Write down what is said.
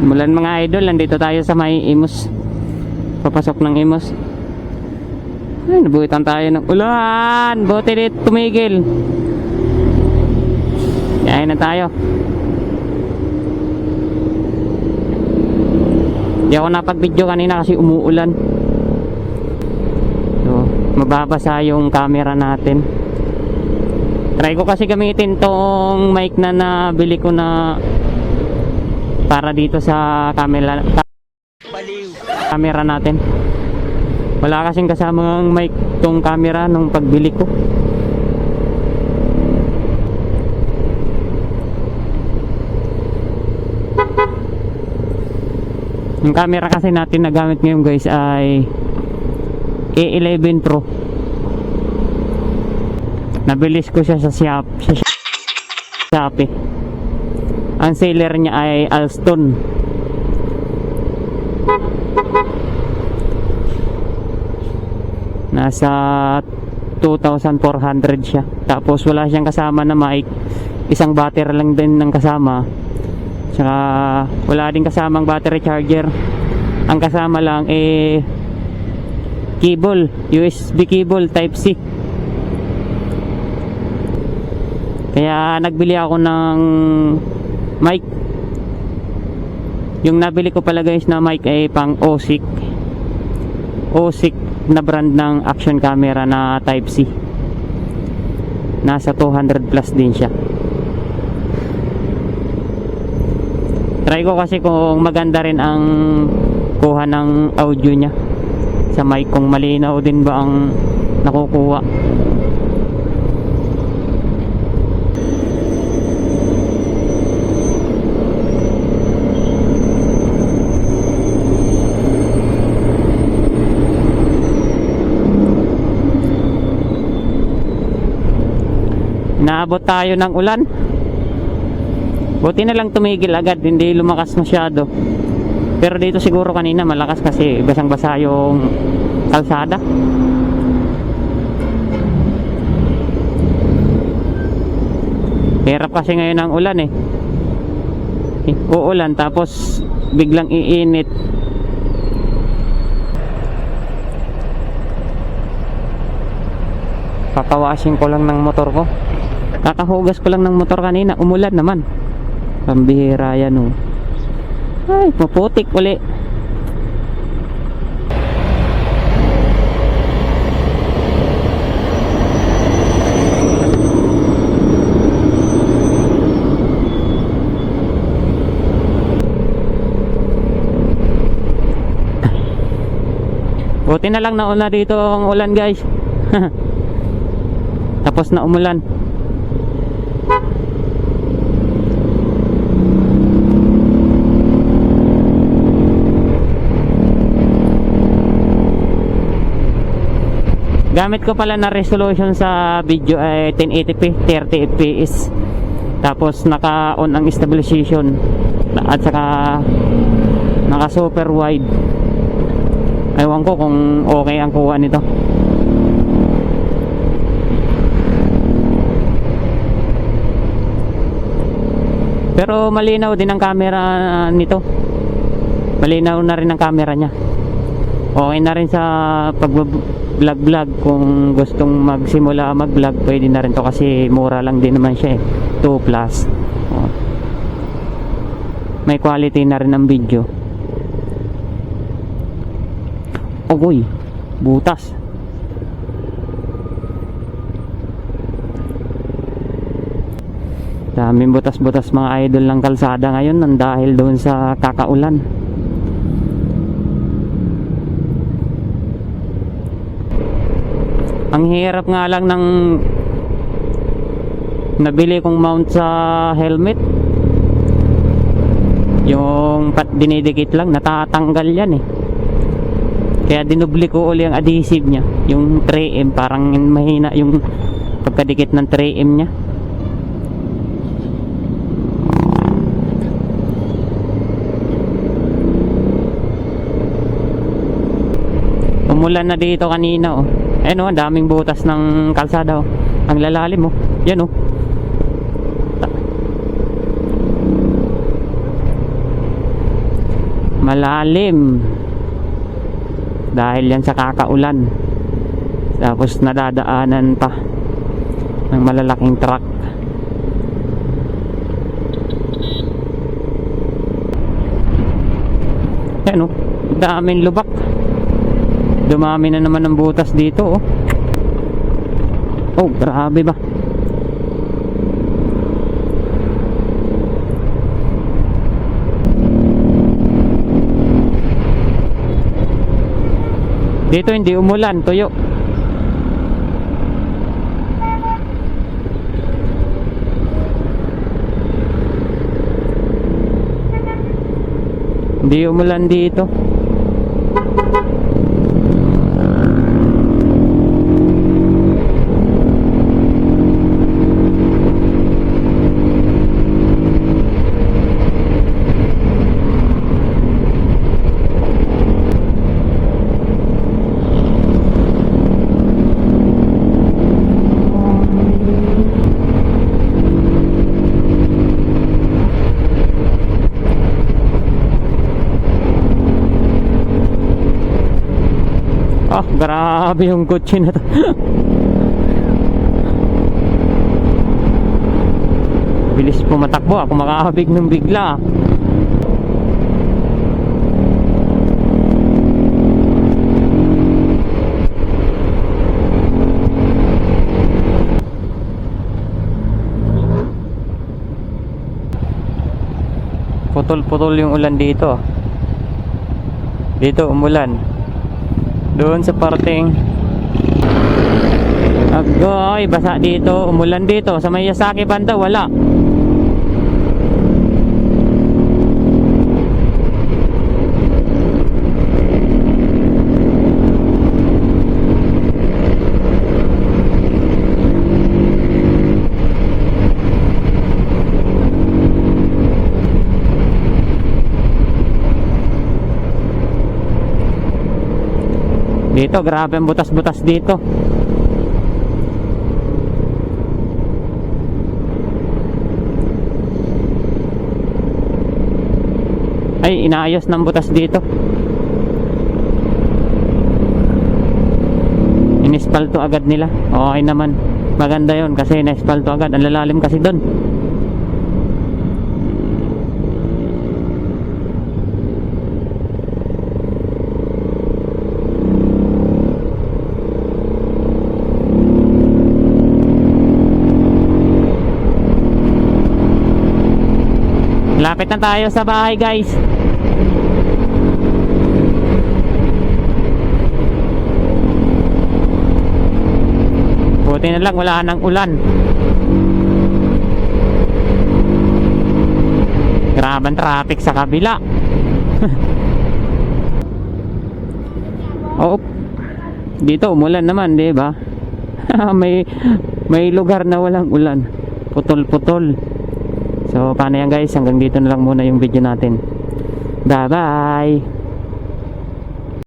Mulan mga idol, nandito tayo sa may Imus. Papasok ng Imus. Ay, nabuhitan tayo ng ulan. Buti dito tumigil. Kaya na tayo. Di ako napag-video kanina kasi umuulan. So, mababasa yung camera natin. Try ko kasi gamitin tong mic na nabili ko na para dito sa camera natin. Wala kasing kasamang mic tong camera nung pagbili ko. Yung camera kasi natin na gamit ngayon guys ay A11 Pro. Nabilis ko siya sa Shopee. Ang seller niya ay Alston. Nasa 2,400 siya. Tapos wala siyang kasama na mic. Isang battery lang din ng kasama. Saka wala din kasamang battery charger. Ang kasama lang cable, USB cable type C. Kaya nagbili ako ng mic. Yung nabili ko pala guys na mic ay pang OSIC na brand ng action camera na type C. Nasa 200 plus din siya. Try ko kasi kung maganda rin ang kuha ng audio nya sa mic, kung malinaw din ba ang nakukuha. Naabot tayo ng ulan. Buti na lang tumigil agad, hindi lumakas masyado. Pero dito siguro kanina malakas kasi basang-basa yung kalsada. Hirap kasi ngayon ang ulan eh. Uulan tapos biglang iinit. Papawashing ko lang ng motor ko. Kakahugas ko lang ng motor kanina, umulan naman. Pambihira yan oh. Ay, maputik uli. Buti na lang nauna dito ang ulan guys. Tapos na umulan. Gamit ko pala na resolution sa video ay 1080p 30 fps. Tapos naka-on ang stabilization at saka naka super wide. Ewan ko kung okay ang kuha nito. Pero malinaw din ang camera nito. Malinaw na rin ang camera niya. Okay na rin sa pag-vlog kung gustong magsimula mag-vlog, pwede na rin to kasi mura lang din naman siya eh. 2 plus. Oh. May quality na rin ang video. Ogoy, butas. Daming butas-butas mga idol ng kalsada ngayon nang dahil doon sa kakaulan. Ang hirap nga lang ng nabili kong mount sa helmet. Yung dinidikit lang, natatanggal yan eh. Kaya dinubli ko uli ang adhesive nya, yung 3M. Parang mahina yung pagkadikit ng 3M nya. Umulan na dito kanina oh. Ayan oh, daming butas ng kalsada oh. Ang lalalim oh. Yan oh. malalim dahil yan sa kakaulan, tapos nadadaanan pa ng malalaking truck. Yan, oh, daming lubak. Dumami na naman ng butas dito, oh. Oh, grabe ba? Dito hindi umulan, tuyo. Hindi umulan dito. Ah, grabe yung kotse na to. Bilis pumatakbo, ako makakabig ng bigla. Putol-putol yung ulan dito. Dito umulan. Doon sa parting agoy, basa dito, umulan dito. Sa Miyazaki banda, wala. Dito, grabe ang butas-butas dito. Ay, inaayos ng butas dito. Inispalto agad nila. Okay naman. Maganda yon kasi inispalto agad. Ang lalalim kasi doon. Lapit na tayo sa bahay, guys. Buti na lang wala nang ulan. Grabe ang traffic sa kabila. Oh, dito umulan naman, 'di ba? may lugar na walang ulan. Putol-putol. So paano yan, guys, hanggang dito na lang muna yung video natin. Bye bye.